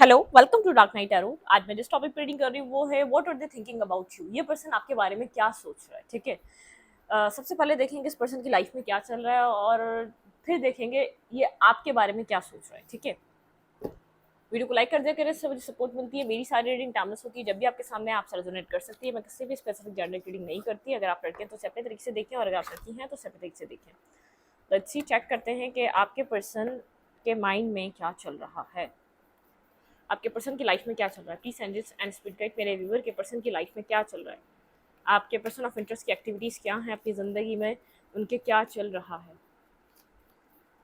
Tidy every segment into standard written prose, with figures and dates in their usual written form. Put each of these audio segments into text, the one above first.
Hello, welcome to Dark Night Arrow. आज मैं जिस टॉपिक पे रीडिंग कर रही हूँ वो है what are they thinking about you. ये पर्सन आपके बारे में क्या सोच रहा है, ठीक है। सबसे पहले देखेंगे इस पर्सन की लाइफ में क्या चल रहा है और फिर देखेंगे ये आपके बारे में क्या सोच रहा है, ठीक है। वीडियो को लाइक कर दिया करें, इससे मुझे सपोर्ट मिलती है। मेरी सारी रीडिंग टाइमलेस होती है, जब भी आपके सामने आप रेजोनेट कर सकती है। मैं किसी भी स्पेसिफिक जेंडर की रीडिंग नहीं करती। अगर आप लड़के हैं तो सेपरेट तरीके से देखें और अगर आप लड़की हैं तो सेपरेट तरीके से देखें। लेट्स सी, चेक करते हैं कि आपके पर्सन के माइंड में क्या चल रहा है, आपके पर्सन की लाइफ में क्या चल रहा है। Please angels and spirit guide, मेरे व्यूअर के पर्सन की लाइफ में क्या चल रहा है, आपके पर्सन ऑफ इंटरेस्ट की एक्टिविटीज़ क्या हैं अपनी ज़िंदगी में, उनके क्या चल रहा है।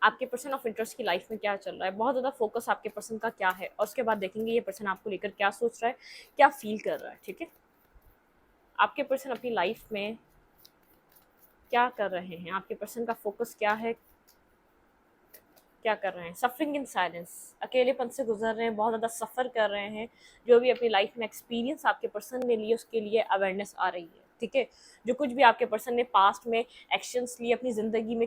आपके पर्सन ऑफ इंटरेस्ट की लाइफ में क्या चल रहा है, बहुत ज़्यादा फोकस आपके पर्सन का क्या है, और उसके बाद देखेंगे ये पर्सन आपको लेकर क्या सोच रहा है, क्या फील कर रहा है, ठीक है। आपके पर्सन अपनी लाइफ में क्या कर रहे हैं, आपके पर्सन का फोकस क्या है, क्या कर रहे हैं। सफरिंग इन साइलेंस, अकेलेपन से गुजर रहे हैं, बहुत ज़्यादा सफ़र कर रहे हैं। जो भी अपनी लाइफ में एक्सपीरियंस आपके पर्सन ने लिए उसके लिए अवेयरनेस आ रही है, ठीक है। जो कुछ भी आपके पर्सन ने पास्ट में एक्शंस लिए अपनी ज़िंदगी में,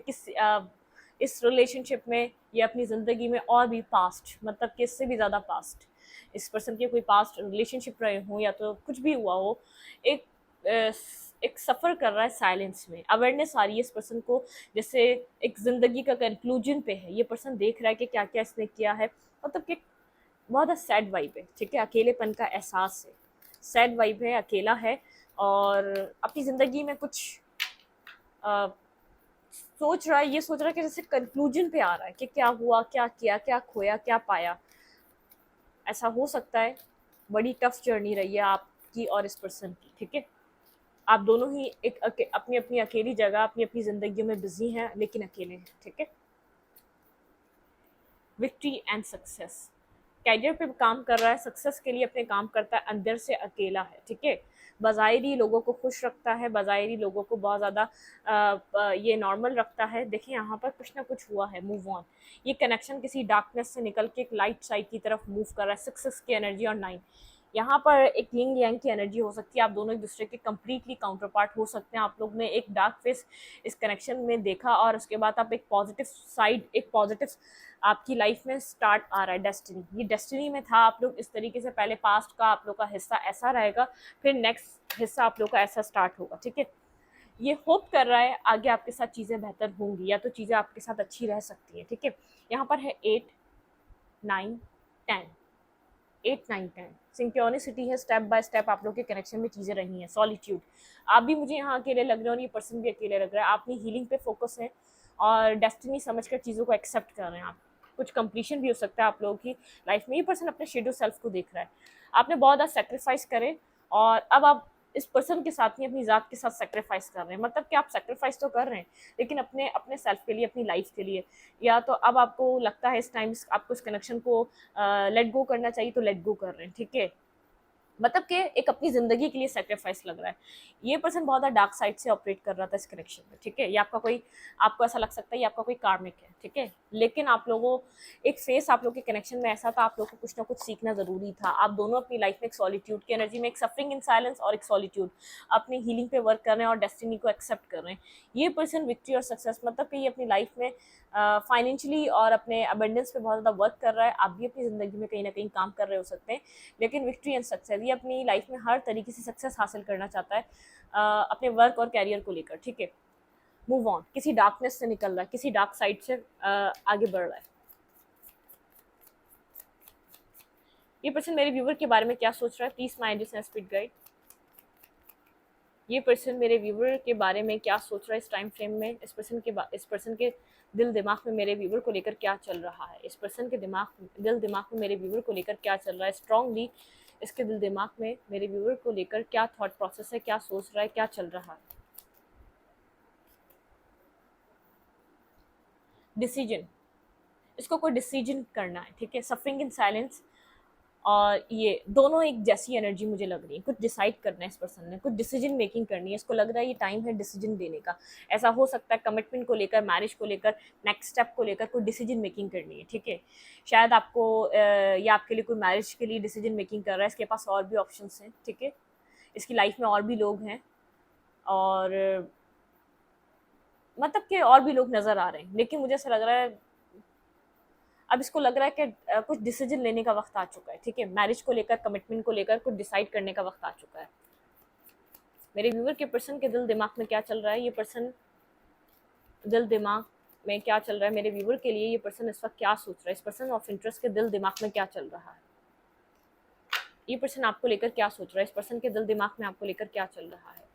इस रिलेशनशिप में या अपनी ज़िंदगी में, और भी पास्ट मतलब कि इससे भी ज़्यादा पास्ट, इस पर्सन के कोई पास्ट रिलेशनशिप रहे हों या तो कुछ भी हुआ हो, एक एक सफ़र कर रहा है साइलेंस में। अवेयरनेस आ रही है इस पर्सन को, जैसे एक ज़िंदगी का कंक्लूजन पे है। ये पर्सन देख रहा है कि क्या क्या इसने किया है, मतलब कि बहुत सैड वाइब है, ठीक है। अकेलेपन का एहसास है, सैड वाइब है, अकेला है और अपनी ज़िंदगी में कुछ अ, सोच रहा है। ये सोच रहा है कि जैसे कंक्लूजन पे आ रहा है कि क्या हुआ, क्या किया, क्या खोया, क्या पाया। ऐसा हो सकता है। बड़ी टफ जर्नी रही है आपकी और इस पर्सन की, ठीक है। आप दोनों ही अपनी अपनी अकेली जगह अपनी अपनी ज़िंदगी में बिजी हैं, लेकिन अकेले हैं, ठीक है। विक्ट्री एंड सक्सेस, कैरियर पे काम कर रहा है, सक्सेस के लिए अपने काम करता है, अंदर से अकेला है, ठीक है। बाज़ाहिरी लोगों को खुश रखता है, बाज़ाहिरी लोगों को बहुत ज़्यादा ये नॉर्मल रखता है। देखिए यहाँ पर कुछ ना कुछ हुआ है, मूव ऑन। ये कनेक्शन किसी डार्कनेस से निकल के एक लाइट साइड की तरफ मूव कर रहा है। सक्सेस की एनर्जी और 9, यहाँ पर एक यिंग यांग की एनर्जी हो सकती है। आप दोनों एक दूसरे के कंप्लीटली काउंटर पार्ट हो सकते हैं। आप लोग ने एक डार्क फेस इस कनेक्शन में देखा और उसके बाद आप एक पॉजिटिव साइड, एक पॉजिटिव आपकी लाइफ में स्टार्ट आ रहा है। डेस्टिनी, ये डेस्टिनी में था। आप लोग इस तरीके से, पहले पास्ट का आप लोग का हिस्सा ऐसा रहेगा, फिर नेक्स्ट हिस्सा आप लोग का ऐसा स्टार्ट होगा, ठीक है। ये होप कर रहा है आगे आपके साथ चीज़ें बेहतर होंगी या तो चीज़ें आपके साथ अच्छी रह सकती हैं, ठीक है। यहाँ पर है 8, 9, 10, 8, 9, 10 सिंक्रोनिसिटी है। स्टेप बाय स्टेप आप लोग के कनेक्शन में चीज़ें रही हैं। सॉलिट्यूड, आप भी मुझे यहाँ अकेले लग रहे हो और ये पर्सन भी अकेले लग रहा है। आप अपनी हीलिंग पे फोकस है और डेस्टिनी समझकर चीज़ों को एक्सेप्ट कर रहे हैं। आप कुछ कंप्लीशन भी हो सकता है आप लोगों की लाइफ में। ये पर्सन अपने शेडो सेल्फ को देख रहा है। आपने बहुत ज़्यादा सेक्रीफाइस करे और अब आप इस पर्सन के साथ नहीं, अपनी ज़ात के साथ सेक्रीफाइस कर रहे हैं। मतलब कि आप सेक्रीफाइस तो कर रहे हैं लेकिन अपने अपने सेल्फ के लिए, अपनी लाइफ के लिए। या तो अब आपको लगता है इस टाइम आपको इस कनेक्शन को लेट गो करना चाहिए तो लेट गो कर रहे हैं, ठीक है। मतलब कि एक अपनी ज़िंदगी के लिए सैक्रिफाइस लग रहा है। ये पर्सन बहुत ज़्यादा डार्क साइड से ऑपरेट कर रहा था इस कनेक्शन में, ठीक है। ये आपका कोई, आपको ऐसा लग सकता है ये आपका कोई कार्मिक है, ठीक है। लेकिन आप लोगों, एक फेस आप लोग के कनेक्शन में ऐसा था, आप लोग को कुछ ना कुछ सीखना ज़रूरी था। आप दोनों अपनी लाइफ में एक सॉलिट्यूड की एनर्जी में, एक सफरिंग इन साइलेंस और एक सॉलिट्यूड, अपनी हीलिंग पे वर्क कर रहे हैं और डेस्टिनी को एक्सेप्ट कर रहे हैं। ये पर्सन विक्ट्री और सक्सेस, मतलब कि ये अपनी लाइफ में फाइनेंशियली और अपने अबेंडेंस पे बहुत ज़्यादा वर्क कर रहा है। आप भी अपनी ज़िंदगी में कहीं ना कहीं काम कर रहे हो सकते हैं, लेकिन विक्ट्री एंड सक्सेस, ये अपनी लाइफ में हर तरीके से सक्सेस हासिल करना चाहता है अपने वर्क और कैरियर को लेकर, ठीक है। मूव ऑन, किसी डार्कनेस से निकल रहा है, किसी डार्क साइड से आगे बढ़ रहा है। ये पर्सन मेरे व्यूवर के बारे में क्या सोच रहा है, please my angels and spirit guide. ये पर्सन मेरे व्यूवर के बारे में क्या सोच रहा है इस टाइम फ्रेम में। इस पर्सन के दिल दिमाग में मेरे व्यूवर को लेकर क्या चल रहा है। इस पर्सन के दिल दिमाग में मेरे व्यूवर को लेकर क्या चल रहा है। स्ट्रांगली इसके दिल दिमाग में मेरे व्यूवर को लेकर क्या थॉट प्रोसेस है, क्या सोच रहा है, क्या चल रहा है। डिसीजन, इसको कोई डिसीजन करना है, ठीक है। सफरिंग इन साइलेंस और ये दोनों एक जैसी एनर्जी मुझे लग रही है। कुछ डिसाइड करना है इस पर्सन ने, कुछ डिसीजन मेकिंग करनी है। इसको लग रहा है ये टाइम है डिसीजन देने का। ऐसा हो सकता है कमिटमेंट को लेकर, मैरिज को लेकर, नेक्स्ट स्टेप को लेकर कुछ डिसीजन मेकिंग करनी है, ठीक है। शायद आपको या आपके लिए कोई मैरिज के लिए डिसीजन मेकिंग कर रहा है। इसके पास और भी ऑप्शन हैं, ठीक है। इसकी लाइफ में और भी लोग हैं और मतलब कि और भी लोग नज़र आ रहे हैं, लेकिन मुझे ऐसा लग रहा है अब इसको लग रहा है कि कुछ डिसीजन लेने का वक्त आ चुका है, ठीक है, मैरिज को लेकर, कमिटमेंट को लेकर कुछ डिसाइड करने का वक्त आ चुका है। मेरे व्यूवर के पर्सन के दिल दिमाग में क्या चल रहा है, ये पर्सन दिल दिमाग में क्या चल रहा है मेरे व्यूवर के लिए, ये पर्सन इस वक्त क्या सोच रहा है, इस पर्सन ऑफ इंटरेस्ट के दिल दिमाग में क्या चल रहा है, ये पर्सन आपको लेकर क्या सोच रहा है, इस पर्सन के दिल दिमाग में आपको लेकर क्या चल रहा है।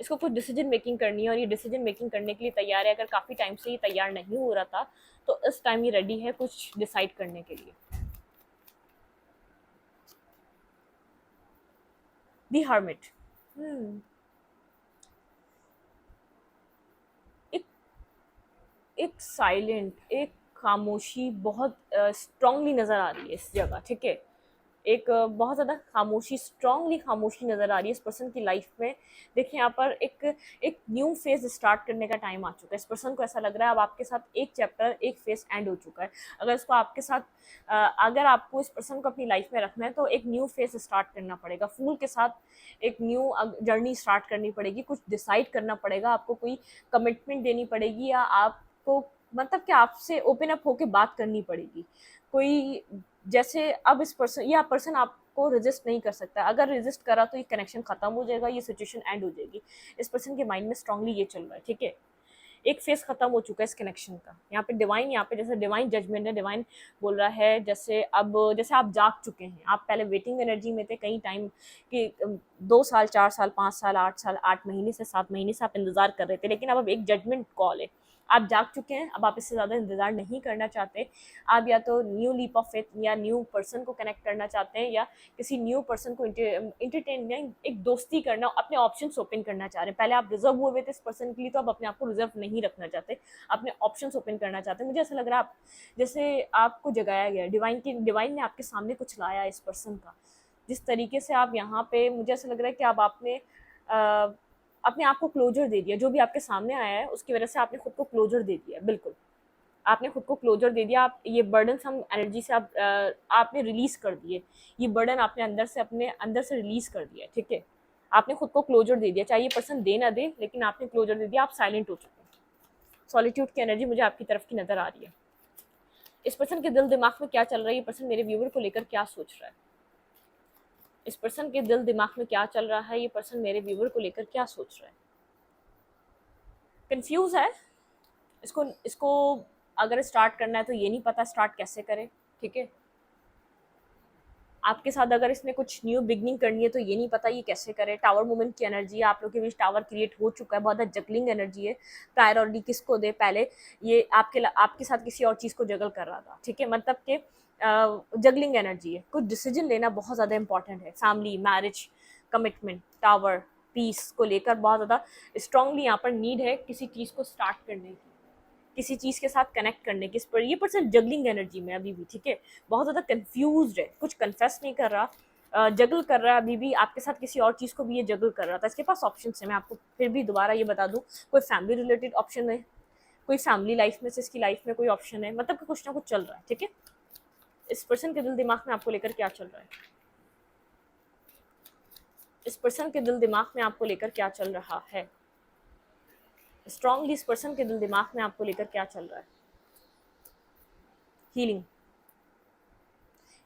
इसको कुछ डिसीजन मेकिंग करनी है और ये डिसीजन मेकिंग करने के लिए तैयार है। अगर काफ़ी टाइम से ये तैयार नहीं हो रहा था तो इस टाइम ये रेडी है कुछ डिसाइड करने के लिए। द हर्मिट, एक साइलेंट, एक खामोशी बहुत स्ट्रांगली नज़र आ रही है इस जगह, ठीक है, एक बहुत ज़्यादा खामोशी, स्ट्रांगली खामोशी नज़र आ रही है इस पर्सन की लाइफ में। देखिए यहाँ पर एक न्यू फेज स्टार्ट करने का टाइम आ चुका है। इस पर्सन को ऐसा लग रहा है अब आपके साथ एक चैप्टर, एक फेज एंड हो चुका है। अगर इसको आपके साथ अगर आपको इस पर्सन को अपनी लाइफ में रखना है तो एक न्यू फेज स्टार्ट करना पड़ेगा, फूल के साथ एक न्यू जर्नी स्टार्ट करनी पड़ेगी, कुछ डिसाइड करना पड़ेगा, आपको कोई कमिटमेंट देनी पड़ेगी, या आपको मतलब कि आपसे ओपन अप होके बात करनी पड़ेगी। कोई जैसे अब इस पर्सन, या पर्सन आपको रेजिस्ट नहीं कर सकता, अगर रेजिस्ट करा तो ये कनेक्शन खत्म हो जाएगा, ये सिचुएशन एंड हो जाएगी। इस पर्सन के माइंड में स्ट्रांगली ये चल रहा है, ठीक है, एक फेस खत्म हो चुका है इस कनेक्शन का। यहाँ पे डिवाइन, यहाँ पे जैसे डिवाइन जजमेंट है, डिवाइन बोल रहा है जैसे अब जैसे आप जाग चुके हैं, आप पहले वेटिंग एनर्जी में थे कई टाइम कि 2 साल, 4 साल, 5 साल, 8 साल, 8 महीने से 7 महीने से आप इंतजार कर रहे थे, लेकिन अब एक जजमेंट कॉल है, आप जाग चुके हैं, अब आप इससे ज़्यादा इंतज़ार नहीं करना चाहते। आप या तो न्यू लीप ऑफ फेथ या न्यू पर्सन को कनेक्ट करना चाहते हैं, या किसी न्यू पर्सन को इंटरटेन, एक दोस्ती करना, अपने ऑप्शंस ओपन करना चाह रहे हैं। पहले आप रिजर्व हुए थे इस पर्सन के लिए, तो अब अपने आप को रिजर्व नहीं रखना चाहते, अपने ऑप्शंस ओपन करना चाहते हैं। मुझे ऐसा लग रहा है आप जैसे आपको जगाया गया, डिवाइन ने आपके सामने कुछ लाया इस पर्सन का। जिस तरीके से आप यहाँ पे, मुझे ऐसा लग रहा है कि अब आपने अपने आप को क्लोजर दे दिया, जो भी आपके सामने आया है उसकी वजह से आपने खुद को क्लोजर दे दिया। बिल्कुल आपने खुद को क्लोजर दे दिया, आप ये बर्डन हम एनर्जी से आपने रिलीज कर दिए, ये बर्डन आपने अपने अंदर से रिलीज कर दिया, ठीक है, आपने खुद को क्लोजर दे दिया, चाहे ये पर्सन दे ना दे, लेकिन आपने क्लोजर दे दिया, आप साइलेंट हो चुके हैं। सॉलिट्यूड की एनर्जी मुझे आपकी तरफ की नजर आ रही है। इस पर्सन के दिल दिमाग में क्या चल रहा है, ये पर्सन मेरे व्यूवर को लेकर क्या सोच रहा है, इस पर्सन के दिल दिमाग में क्या चल रहा है, ये पर्सन मेरे व्यूवर को लेकर क्या सोच रहा है। कंफ्यूज है, इसको अगर स्टार्ट करना है तो ये नहीं पता स्टार्ट कैसे करे, ठीक है, आपके साथ अगर इसने कुछ न्यू बिगनिंग करनी है तो ये नहीं पता ये कैसे करे। टावर मूवमेंट की एनर्जी है, आप लोगों के बीच टावर क्रिएट हो चुका है, बहुत ज़्यादा जगलिंग एनर्जी है, प्रायोरिटी किसको दे, पहले ये आपके साथ किसी और चीज़ को जगल कर रहा था, ठीक है, मतलब कि जगलिंग एनर्जी है, कुछ डिसीजन लेना बहुत ज़्यादा इंपॉर्टेंट है, family, marriage, commitment, tower, peace को लेकर बहुत ज़्यादा स्ट्रांगली यहाँ पर नीड है किसी चीज़ को स्टार्ट करने की, किसी चीज़ के साथ कनेक्ट करने की। इस पर ये पर्सन जगलिंग एनर्जी में अभी भी, ठीक है, बहुत ज़्यादा कंफ्यूज्ड है, कुछ कन्फेस नहीं कर रहा, जगल कर रहा है अभी भी, आपके साथ किसी और चीज़ को भी ये जगल कर रहा था। इसके पास ऑप्शन है, मैं आपको फिर भी दोबारा ये बता दूँ, कोई फैमिली रिलेटेड ऑप्शन है, कोई फैमिली लाइफ में से इसकी लाइफ में कोई ऑप्शन है, मतलब कि कुछ ना कुछ चल रहा है, ठीक है। इस पर्सन के दिल दिमाग में आपको लेकर क्या चल रहा है, इस पर्सन के दिल दिमाग में आपको लेकर क्या चल रहा है, स्ट्रांगली इस पर्सन के दिल दिमाग में आपको लेकर क्या चल रहा है। हीलिंग,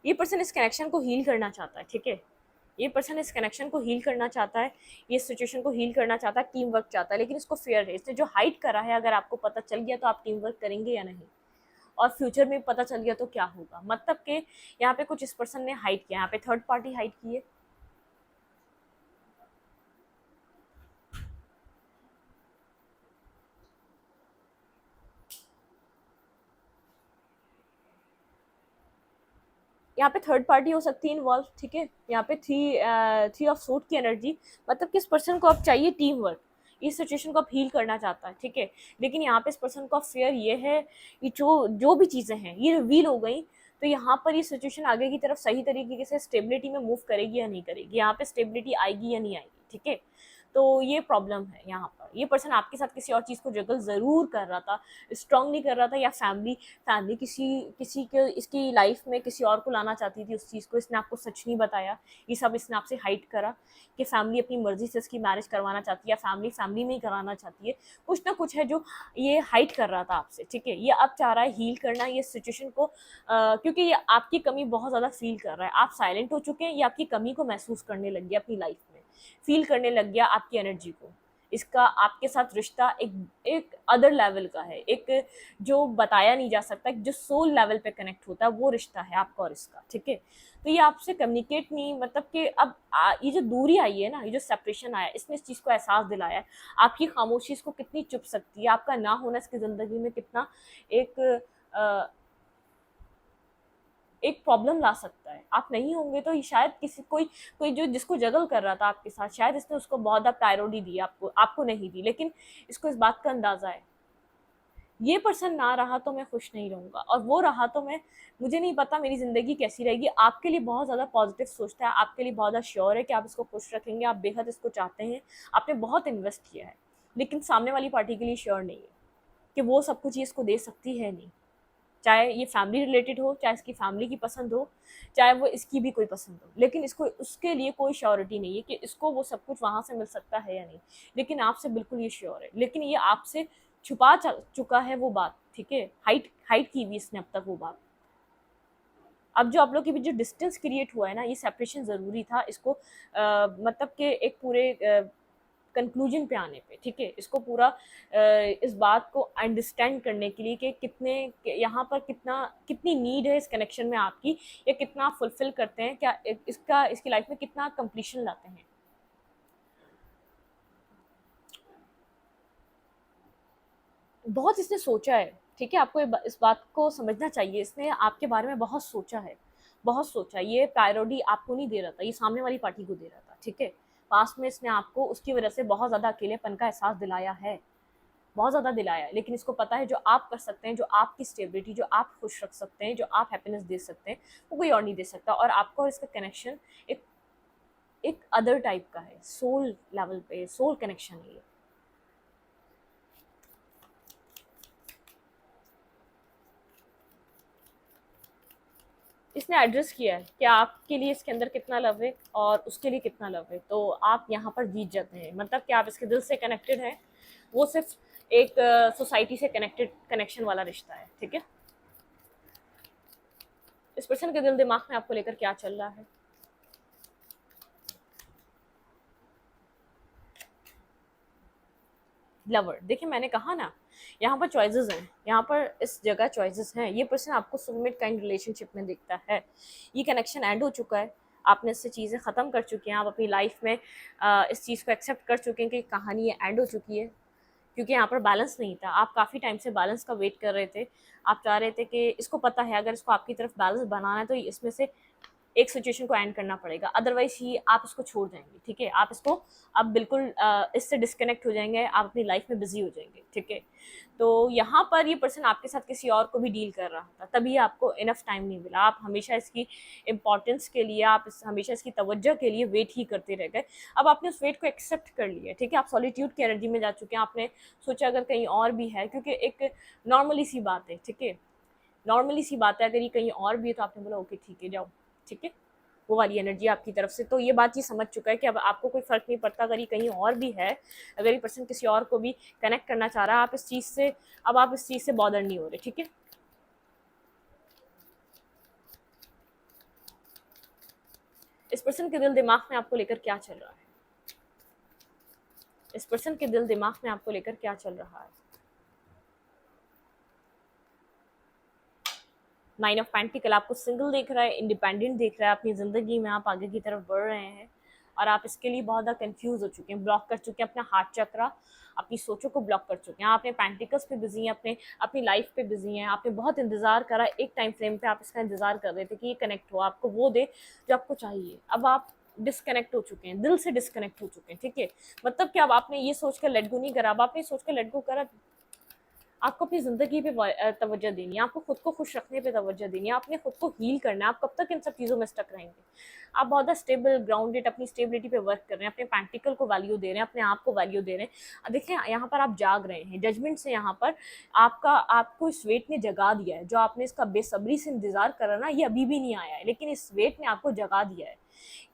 ये पर्सन इस कनेक्शन को हील करना चाहता है, ठीक है, ये पर्सन इस कनेक्शन को हील करना चाहता है, ये सिचुएशन को हील करना चाहता है, टीम वर्क चाहता है, लेकिन इसको फेयर है, इसने जो हाइड करा है अगर आपको पता चल गया तो आप टीम वर्क करेंगे या नहीं, और फ्यूचर में पता चल गया तो क्या होगा। मतलब कि यहाँ पे कुछ इस पर्सन ने हाइड किया, यहाँ पे थर्ड पार्टी हाइड की है, यहाँ पे थर्ड पार्टी हो सकती है इन्वॉल्व, ठीक है, यहाँ पे थ्री ऑफ सूट की एनर्जी, मतलब कि इस पर्सन को अब चाहिए टीम वर्क, इस सिचुएशन को आप हील करना चाहता है, ठीक है, लेकिन यहाँ पे इस पर्सन का फेयर ये है कि जो भी चीज़ें हैं ये रिवील हो गई, तो यहाँ पर ये सिचुएशन आगे की तरफ सही तरीके से स्टेबिलिटी में मूव करेगी या नहीं करेगी, यहाँ पे स्टेबिलिटी आएगी या नहीं आएगी, ठीक है। तो ये प्रॉब्लम है यहाँ पर। ये पर्सन आपके साथ किसी और चीज़ को जगल ज़रूर कर रहा था, स्ट्रांगली कर रहा था, या फैमिली फैमिली किसी किसी के इसकी लाइफ में किसी और को लाना चाहती थी उस चीज़ को, इसने आपको सच नहीं बताया, ये सब इसने आपसे हाइड करा कि फैमिली अपनी मर्जी से इसकी मैरिज करवाना चाहती है, या फैमिली फैमिली में ही कराना चाहती है, कुछ ना कुछ है जो ये हाइड कर रहा था आपसे, ठीक है। ये अब चाह रहा है हील करना ये सिचुएशन को, क्योंकि ये आपकी कमी बहुत ज़्यादा फील कर रहा है। आप साइलेंट हो चुके हैं, ये आपकी कमी को महसूस करने लग गया, अपनी लाइफ में फील करने लग गया आपकी एनर्जी को। इसका आपके साथ रिश्ता एक एक अदर लेवल का है, एक जो बताया नहीं जा सकता, जो सोल लेवल पे कनेक्ट होता है, वो रिश्ता है आपका और इसका, ठीक है। तो ये आपसे कम्युनिकेट नहीं, मतलब कि अब ये जो दूरी आई है ना, ये जो सेपरेशन आया, इसने इस चीज़ को एहसास दिलाया है। आपकी खामोशी इसको कितनी चुप सकती है, आपका ना होना इसकी ज़िंदगी में कितना एक एक प्रॉब्लम ला सकता है। आप नहीं होंगे तो शायद किसी कोई कोई जो जिसको जगल कर रहा था आपके साथ, शायद इसने उसको बहुत ज़्यादा प्रायोरिटी दी, आपको नहीं दी, लेकिन इसको इस बात का अंदाज़ा है, ये पर्सन ना रहा तो मैं खुश नहीं रहूँगा, और वो रहा तो मुझे नहीं पता मेरी ज़िंदगी कैसी रहेगी। आपके लिए बहुत ज़्यादा पॉजिटिव सोचता है, आपके लिए बहुत ज़्यादा श्योर है कि आप इसको खुश रखेंगे, आप बेहद इसको चाहते हैं, आपने बहुत इन्वेस्ट किया है, लेकिन सामने वाली पार्टी के लिए श्योर नहीं है कि वो सब कुछ ये इसको दे सकती है नहीं। चाहे ये फैमिली रिलेटेड हो, चाहे इसकी फैमिली की पसंद हो, चाहे वो इसकी भी कोई पसंद हो, लेकिन इसको उसके लिए कोई श्योरिटी नहीं है कि इसको वो सब कुछ वहाँ से मिल सकता है या नहीं। लेकिन आपसे बिल्कुल ये श्योर है, लेकिन ये आपसे छुपा चुका है वो बात, ठीक है। हाइड हाइड की हुई इसने अब तक वो बात। अब जो आप लोग के बीच जो डिस्टेंस क्रिएट हुआ है ना, ये सेपरेशन ज़रूरी था इसको, मतलब कि एक पूरे कंक्लूजन पे आने पे, ठीक है। इसको पूरा इस बात को अंडरस्टैंड करने के लिए कि यहाँ पर कितनी नीड है इस कनेक्शन में आपकी, या कितना आप फुलफिल करते हैं, क्या इसकी लाइफ में कितना कंप्लीशन लाते हैं। बहुत इसने सोचा है, ठीक है। आपको इस बात को समझना चाहिए, इसने आपके बारे में बहुत सोचा है, बहुत सोचा। ये प्रायोरिटी आपको नहीं दे रहा था, ये सामने वाली पार्टी को दे रहा था, ठीक है। पास्ट में इसने आपको उसकी वजह से बहुत ज़्यादा अकेलेपन का एहसास दिलाया है, बहुत ज़्यादा दिलाया है, लेकिन इसको पता है जो आप कर सकते हैं, जो आपकी स्टेबिलिटी, जो आप खुश रख सकते हैं, जो आप हैप्पीनेस दे सकते हैं, वो कोई और नहीं दे सकता। और आपको और इसका कनेक्शन एक एक अदर टाइप का है, सोल लेवल पे, सोल कनेक्शन है ये। इसने एड्रेस किया है कि आपके लिए इसके अंदर कितना लव है और उसके लिए कितना लव है, तो आप यहाँ पर जीत जाते हैं। मतलब कि आप इसके दिल से कनेक्टेड हैं, वो सिर्फ एक सोसाइटी से कनेक्शन वाला रिश्ता है, ठीक है। इस पर्सन के दिल दिमाग में आपको लेकर क्या चल रहा है? लवर, देखिए मैंने कहा ना, यहाँ पर चॉइसेस हैं, यहाँ पर इस जगह चॉइसेस हैं। ये पर्सन आपको सोलमेट काइंड रिलेशनशिप में देखता है। ये कनेक्शन एंड हो चुका है, आपने इससे चीज़ें ख़त्म कर चुकी हैं, आप अपनी लाइफ में इस चीज़ को एक्सेप्ट कर चुके हैं कि कहानी ये एंड हो चुकी है, क्योंकि यहाँ पर बैलेंस नहीं था। आप काफ़ी टाइम से बैलेंस का वेट कर रहे थे, आप चाह रहे थे कि इसको पता है अगर इसको आपकी तरफ बैलेंस बनाना है तो इसमें से एक सिचुएशन को एंड करना पड़ेगा, अदरवाइज ही आप इसको छोड़ जाएंगे, ठीक है। आप इसको अब बिल्कुल इससे डिस्कनेक्ट हो जाएंगे, आप अपनी लाइफ में बिजी हो जाएंगे, ठीक है। तो यहाँ पर ये पर्सन आपके साथ किसी और को भी डील कर रहा था, तभी आपको इनफ टाइम नहीं मिला। आप हमेशा इसकी इम्पोर्टेंस के लिए, हमेशा इसकी तवज्जो के लिए वेट ही करते रह गए। अब आपने उस वेट को एक्सेप्ट कर लिया, ठीक है। आप सॉलिट्यूड की एनर्जी में जा चुके हैं, आपने सोचा अगर कहीं और भी है, क्योंकि एक नॉर्मली सी बात है, ठीक है, नॉर्मली सी बात है, अगर ये कहीं और भी है तो आपने बोला ओके ठीक है जाओ, ठीक है। वो वाली एनर्जी आपकी तरफ से, तो ये बात ये समझ चुका है कि अब आपको कोई फ़र्क नहीं पड़ता अगर ये कहीं और भी है, अगर ये पर्सन किसी और को भी कनेक्ट करना चाह रहा है, आप इस चीज़ से अब आप इस चीज़ से बॉदर नहीं हो रहे, ठीक है। इस पर्सन के दिल दिमाग में आपको लेकर क्या चल रहा है? इस पर्सन के दिल दिमाग में आपको लेकर क्या चल रहा है? 9 ऑफ पेंटिकल आपको सिंगल देख रहा है, इंडिपेंडेंट देख रहा है, अपनी ज़िंदगी में आप आगे की तरफ बढ़ रहे हैं, और आप इसके लिए बहुत ज़्यादा कंफ्यूज हो चुके हैं, ब्लॉक कर चुके हैं अपना हार्ट चक्रा, अपनी सोचों को ब्लॉक कर चुके हैं। आप अपने पेंटिकल्स पे बिजी हैं, अपनी लाइफ पे बिजी हैं। आपने बहुत इंतज़ार करा, एक टाइम फ्रेम पे आप इसका इंतज़ार कर रहे थे कि ये कनेक्ट हो, आपको वो दे जो आपको चाहिए। अब आप डिस्कनेक्ट हो चुके हैं, दिल से डिस्कनेक्ट हो चुके हैं, ठीक है। मतलब कि अब आपने ये सोच कर लेट गो नहीं करा, अब आपने सोच कर लेट गो करा आपको अपनी ज़िंदगी पे तवज्जो देनी है, आपको खुद को खुश रखने पे तवज्जो देनी है, आपने खुद को हील करना है। आप कब तक इन सब चीज़ों में स्टक रहेंगे? आप बहुत ज़्यादा स्टेबल, ग्राउंडेड, अपनी स्टेबिलिटी पे वर्क कर रहे हैं, अपने प्रैक्टिकल को वैल्यू दे रहे हैं, अपने आप को वैल्यू दे रहे हैं। देखिए यहाँ पर आप जाग रहे हैं, जजमेंट से यहाँ पर आपको इस वेट ने जगा दिया है, जो आपने इसका बेसब्री से इंतज़ार करा ना, ये अभी भी नहीं आया है, लेकिन इस वेट ने आपको जगा दिया है।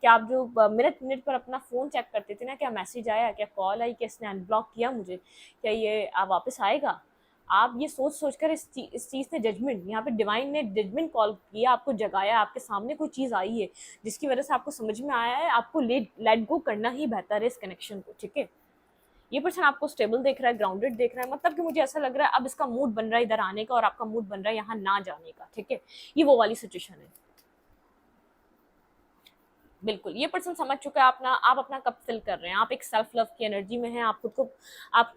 कि आप जो मिनट मिनट पर अपना फ़ोन चेक करते थे ना, क्या मैसेज आया, क्या कॉल आई, क्या इसने अनब्लॉक किया मुझे, क्या ये वापस आएगा, आप ये सोच सोच कर इस चीज़ ने जजमेंट, यहाँ पे डिवाइन ने जजमेंट कॉल किया, आपको जगाया, आपके सामने कोई चीज़ आई है जिसकी वजह से आपको समझ में आया है आपको लेट गो करना ही बेहतर है इस कनेक्शन को, ठीक है। ये पर्सन आपको स्टेबल देख रहा है, ग्राउंडेड देख रहा है, मतलब कि मुझे ऐसा लग रहा है अब इसका मूड बन रहा है इधर आने का और आपका मूड बन रहा है यहाँ ना जाने का, ठीक है। ये वो वाली सिचुएशन है। बिल्कुल, ये पर्सन समझ चुका है आप अपना कप फिल कर रहे हैं, आप एक सेल्फ लव की एनर्जी में हैं, आप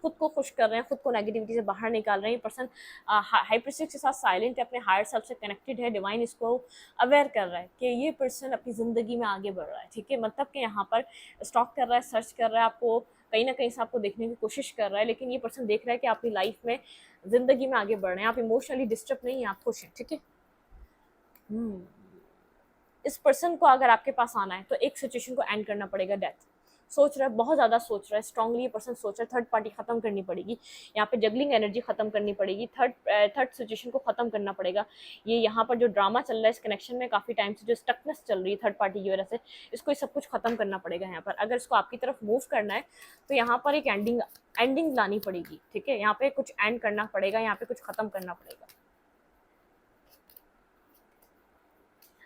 खुद को खुश कर रहे हैं, खुद को नेगेटिविटी से बाहर निकाल रहे हैं। ये पर्सन हाई प्रीस्टिस के साथ साइलेंट है, अपने हायर सेल्फ से कनेक्टेड है, डिवाइन इसको अवेयर कर रहा है कि ये पर्सन अपनी ज़िंदगी में आगे बढ़ रहा है, ठीक है। मतलब कि यहाँ पर स्टॉक कर रहा है, सर्च कर रहा है, आपको कहीं ना कहीं से आपको देखने की कोशिश कर रहा है, लेकिन ये पर्सन देख रहा है कि आप अपनी लाइफ में ज़िंदगी में आगे बढ़ रहे हैं, आप इमोशनली डिस्टर्ब नहीं हैं, आप खुश हैं, ठीक है। इस पर्सन को अगर आपके पास आना है तो एक सिचुएशन को एंड करना पड़ेगा, डेथ। सोच रहा है, बहुत ज़्यादा सोच रहा है, स्ट्रांगली ये पर्सन सोच रहा है, थर्ड पार्टी खत्म करनी पड़ेगी, यहाँ पे जगलिंग एनर्जी खत्म करनी पड़ेगी, थर्ड सिचुएशन को खत्म करना पड़ेगा। ये यहाँ पर जो ड्रामा चल रहा है इस कनेक्शन में काफ़ी टाइम से, जो स्टकनेस चल रही है थर्ड पार्टी की वजह से, इसको ये सब कुछ खत्म करना पड़ेगा। यहाँ पर अगर इसको आपकी तरफ मूव करना है तो यहाँ पर एक एंडिंग लानी पड़ेगी, ठीक है। यहाँ पे कुछ एंड करना पड़ेगा, यहाँ पे कुछ खत्म करना पड़ेगा।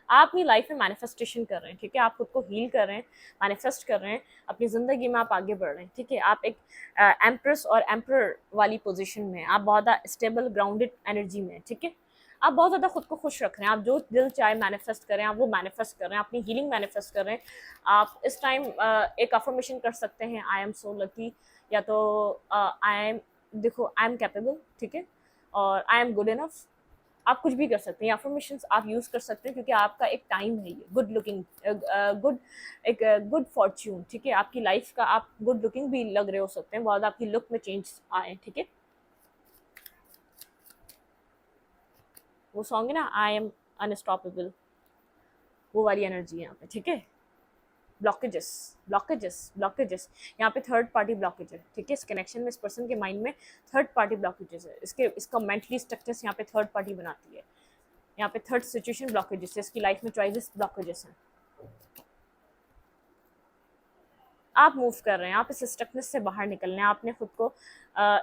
आप अपनी लाइफ में मैनिफेस्टेशन कर रहे हैं, ठीक है। आप खुद को हील कर रहे हैं, मैनिफेस्ट कर रहे हैं, अपनी ज़िंदगी में आप आगे बढ़ रहे हैं, ठीक है। आप एक एम्प्रेस और एम्प्रर वाली पोजीशन में, आप बहुत ज़्यादा स्टेबल, ग्राउंडेड एनर्जी में, ठीक है। आप बहुत ज़्यादा खुद को खुश रख रहे हैं, आप जो दिल चाहे मैनिफेस्ट करें, आप वो मैनिफेस्ट कर रहे हैं, अपनी हीलिंग मैनिफेस्ट कर रहे हैं। आप इस टाइम एक अफर्मेशन कर सकते हैं, आई एम सो लकी, या तो आई एम, देखो आई एम कैपेबल, ठीक है, और आई एम गुड इनफ। आप कुछ भी कर सकते हैं, अफर्मेशंस आप यूज़ कर सकते हैं, क्योंकि आपका एक टाइम है ये गुड लुकिंग, गुड एक गुड फॉर्च्यून, ठीक है। आपकी लाइफ का आप गुड लुकिंग भी लग रहे हो सकते हैं, बहुत आपकी लुक में चेंज आए, ठीक है। वो सॉन्ग है ना, आई एम अनस्टॉपेबल, वो वाली एनर्जी है यहाँ पे, ठीक है। ब्लॉकेजेस ब्लॉकेजेस ब्लॉकेजेस, यहाँ पे थर्ड पार्टी ब्लॉकेज है, ठीक है। इस कनेक्शन में, इस पर्सन के माइंड में थर्ड पार्टी ब्लॉकेजेस है, इसका मेंटली स्ट्रक्चर्स यहाँ पे थर्ड पार्टी बनाती है। यहाँ पे थर्ड सिचुएशन ब्लॉकेजेस है, इसकी लाइफ में चॉइसेस ब्लॉकेजेस हैं। आप मूव कर रहे हैं, आप इस स्टकनेस से बाहर निकलने हैं, आपने खुद को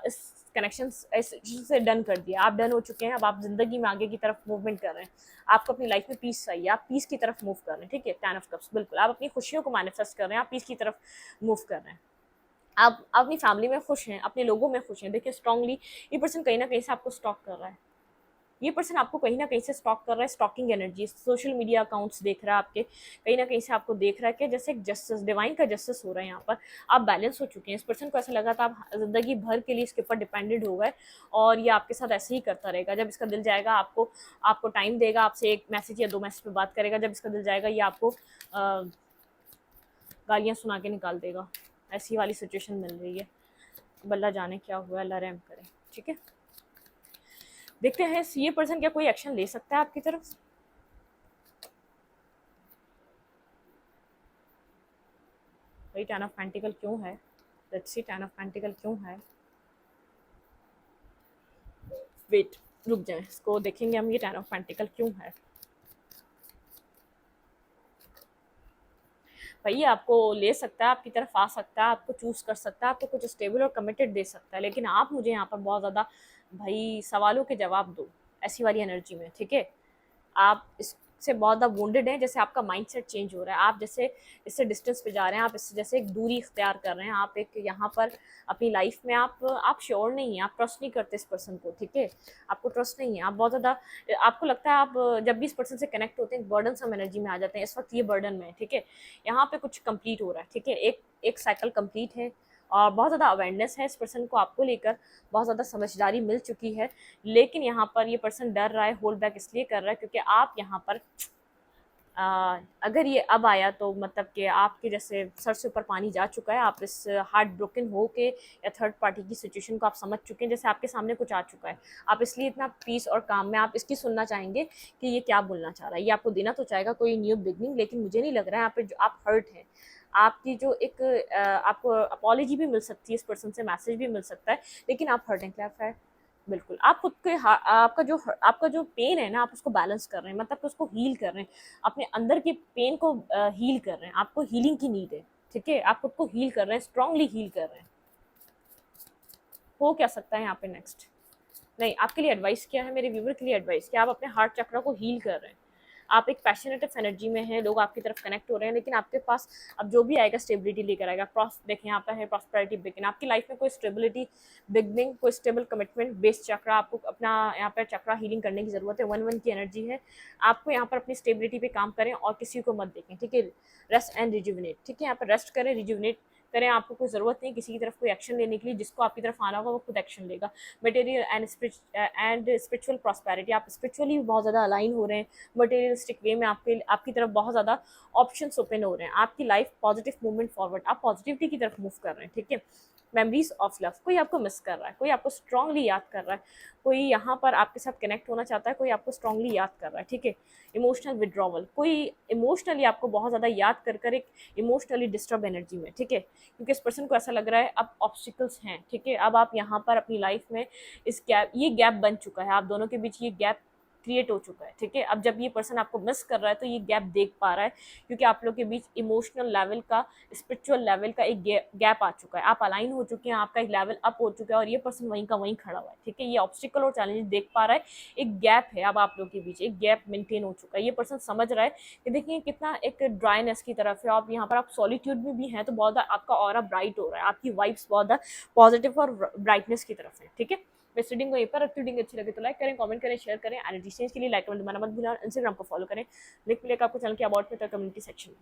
इस कनेक्शन से डन कर दिया, आप डन हो चुके हैं। अब आप जिंदगी में आगे की तरफ मूवमेंट कर रहे हैं, आपको अपनी लाइफ में पीस चाहिए, आप पीस की तरफ मूव कर रहे हैं, ठीक है। 10 ऑफ कप्स, बिल्कुल आप अपनी खुशियों को मैनिफेस्ट कर रहे हैं, आप पीस की तरफ मूव कर रहे हैं। आप अपनी फैमिली में खुश हैं, अपने लोगों में खुश हैं। देखिए स्ट्रांगली ये पर्सन कहीं ना कहीं से आपको स्टॉक कर रहा है, ये पर्सन आपको कहीं ना कहीं से स्टॉक कर रहा है, stalking energy, social media accounts देख रहा है आपके, कहीं ना कहीं से आपको देख रहा है कि जैसे एक जस्टिस, डिवाइन का जस्टिस हो रहा है यहाँ पर। आप बैलेंस हो चुके हैं, इस पर्सन को ऐसा लगा था आप ज़िंदगी भर के लिए इसके ऊपर डिपेंडेंट हो गए, और ये आपके साथ ऐसे ही करता रहेगा। जब इसका दिल जाएगा आपको आपको टाइम देगा, आपसे एक मैसेज या 2 मैसेज पे बात करेगा, जब इसका दिल जाएगा ये आपको गालियाँ सुना के निकाल देगा। ऐसी वाली सिचुएशन मिल रही है। बल्ला जाने क्या हुआ, अल्लाह रहम करे, ठीक है। देखते हैं ये पर्सन क्या कोई एक्शन ले सकता है आपकी तरफ। भाई 10 ऑफ पेंटिकल क्यों है, लेट्स सी 10 ऑफ पेंटिकल क्यों है। वेट, रुक जाए, इसको देखेंगे हम, ये 10 ऑफ पेंटिकल क्यों है। भाई आपको ले सकता है, आपकी तरफ आ सकता है, आपको चूज कर सकता है, आपको कुछ स्टेबल और कमिटेड दे सकता है, लेकिन आप मुझे यहाँ पर बहुत ज़्यादा भाई सवालों के जवाब दो, ऐसी वाली एनर्जी में, ठीक है। आप इससे बहुत ज़्यादा वोंडेड हैं, जैसे आपका माइंडसेट चेंज हो रहा है, आप जैसे इससे डिस्टेंस पे जा रहे हैं, आप इससे जैसे एक दूरी इख्तियार कर रहे हैं, आप एक यहाँ पर अपनी लाइफ में आप श्योर नहीं हैं, आप ट्रस्ट नहीं करते इस पर्सन को, ठीक है। आपको ट्रस्ट नहीं है, आप बहुत ज़्यादा, आपको लगता है आप जब भी इस पर्सन से कनेक्ट होते हैं बर्डन सम एनर्जी में आ जाते हैं। इस वक्त ये बर्डन में है, ठीक है। यहाँ पे कुछ कंप्लीट हो रहा है, ठीक है, एक साइकिल कंप्लीट है, और बहुत ज़्यादा अवेयरनेस है इस पर्सन को आपको लेकर, बहुत ज़्यादा समझदारी मिल चुकी है, लेकिन यहाँ पर ये पर्सन डर रहा है, होल्ड बैक इसलिए कर रहा है क्योंकि आप यहाँ पर अगर ये अब आया तो मतलब कि आपके जैसे सर से ऊपर पानी जा चुका है, आप इस हार्ट ब्रोकन हो के या थर्ड पार्टी की सिचुएशन को आप समझ चुके हैं, जैसे आपके सामने कुछ आ चुका है, आप इसलिए इतना पीस और काम में आप इसकी सुनना चाहेंगे कि ये क्या बोलना चाह रहा है। ये आपको देना तो चाहेगा कोई न्यू बिगनिंग, लेकिन मुझे नहीं लग रहा है यहाँ पे जो आप हर्ट हैं। आपकी जो एक आपको अपॉलॉजी भी मिल सकती है, इस पर्सन से मैसेज भी मिल सकता है, लेकिन आप हर्ट हैं। क्या है? बिल्कुल आप खुद के आपका जो पेन है ना, आप उसको बैलेंस कर रहे हैं, मतलब उसको हील कर रहे हैं, अपने अंदर के पेन को हील कर रहे हैं। आपको हीलिंग की नीड है, ठीक है? आप खुद को हील कर रहे हैं, स्ट्रांगली हील कर रहे हैं। हो क्या सकता है यहाँ पे नेक्स्ट? नहीं, आपके लिए एडवाइस क्या है, मेरे व्यूवर के लिए एडवाइस क्या, आप अपने हार्ट चक्र को हील कर रहे हैं। आप एक पैशनेटिव एनर्जी में हैं, लोग आपकी तरफ कनेक्ट हो रहे हैं, लेकिन आपके पास अब जो भी आएगा स्टेबिलिटी लेकर आएगा। देखें यहाँ पे है प्रॉस्पेरिटी बिगिन, आपकी लाइफ में कोई स्टेबिलिटी बिगनिंग, कोई स्टेबल कमिटमेंट बेस्ड चक्रा, आपको अपना यहाँ पर चक्रा हीलिंग करने की जरूरत है। 1-1 की एनर्जी है, आपको यहाँ पर अपनी स्टेबिलिटी पे काम करें और किसी को मत देखें, ठीक है? रेस्ट एंड रिजुविनेट, ठीक है? यहाँ पर रेस्ट करें, रिजुविनेट करें। आपको कोई ज़रूरत नहीं किसी की तरफ कोई एक्शन लेने के लिए, जिसको आपकी तरफ आना होगा वो खुद एक्शन लेगा। मटेरियल एंड स्पिरिचुअल प्रॉस्पेरिटी, आप स्पिरिचुअली बहुत ज़्यादा अलाइन हो रहे हैं, मटेरियलिस्टिक वे में आपकी तरफ बहुत ज़्यादा ऑप्शंस ओपन हो रहे हैं, आपकी लाइफ पॉजिटिव मूवमेंट फॉरवर्ड, आप पॉजिटिविटी की तरफ मूव कर रहे हैं, ठीक है? मेमोरीज ऑफ लव, कोई आपको मिस कर रहा है, कोई आपको स्ट्रांगली याद कर रहा है, कोई यहाँ पर आपके साथ कनेक्ट होना चाहता है, कोई आपको स्ट्रांगली याद कर रहा है, ठीक है? इमोशनल विड्रॉवल, कोई इमोशनली आपको बहुत ज़्यादा याद कर एक इमोशनली डिस्टर्ब एनर्जी में, ठीक है? क्योंकि इस पर्सन को ऐसा लग रहा है अब ऑब्स्टिकल्स हैं, ठीक है? अब आप यहाँ पर अपनी लाइफ में ये गैप बन चुका है, आप दोनों के बीच ये गैप क्रिएट हो चुका है, ठीक है? अब जब ये पर्सन आपको मिस कर रहा है तो ये गैप देख पा रहा है, क्योंकि आप लोग के बीच इमोशनल लेवल का, स्पिरिचुअल लेवल का एक गैप आ चुका है, आप अलाइन हो चुके हैं, आपका एक लेवल अप हो चुका है, और ये पर्सन वहीं का वहीं खड़ा हुआ है, ठीक है? ये ऑब्स्टिकल और चैलेंज देख पा रहा है, एक गैप है, अब आप लोग के बीच एक गैप मेंटेन हो चुका है। ये पर्सन समझ रहा है कि देखिए कितना एक ड्राइनेस की तरफ है, आप यहाँ पर आप सॉलिट्यूड में भी हैं, तो बहुत आपका ऑरा ब्राइट हो रहा है, आपकी वाइब्स बहुत पॉजिटिव और ब्राइटनेस की तरफ है, ठीक है? इस रीडिंग को यहीं पर रखती हूँ। रीडिंग अच्छी लगे तो लाइक करें, कमेंट करें, शेयर करें। एनर्जी चेंज के लिए लाइक कमेंट दबाना मत भूलना। इंस्टाग्राम को फॉलो करें, लिंक मिलेगा आपको चैनल के अबाउट में तो कम्युनिटी सेक्शन में।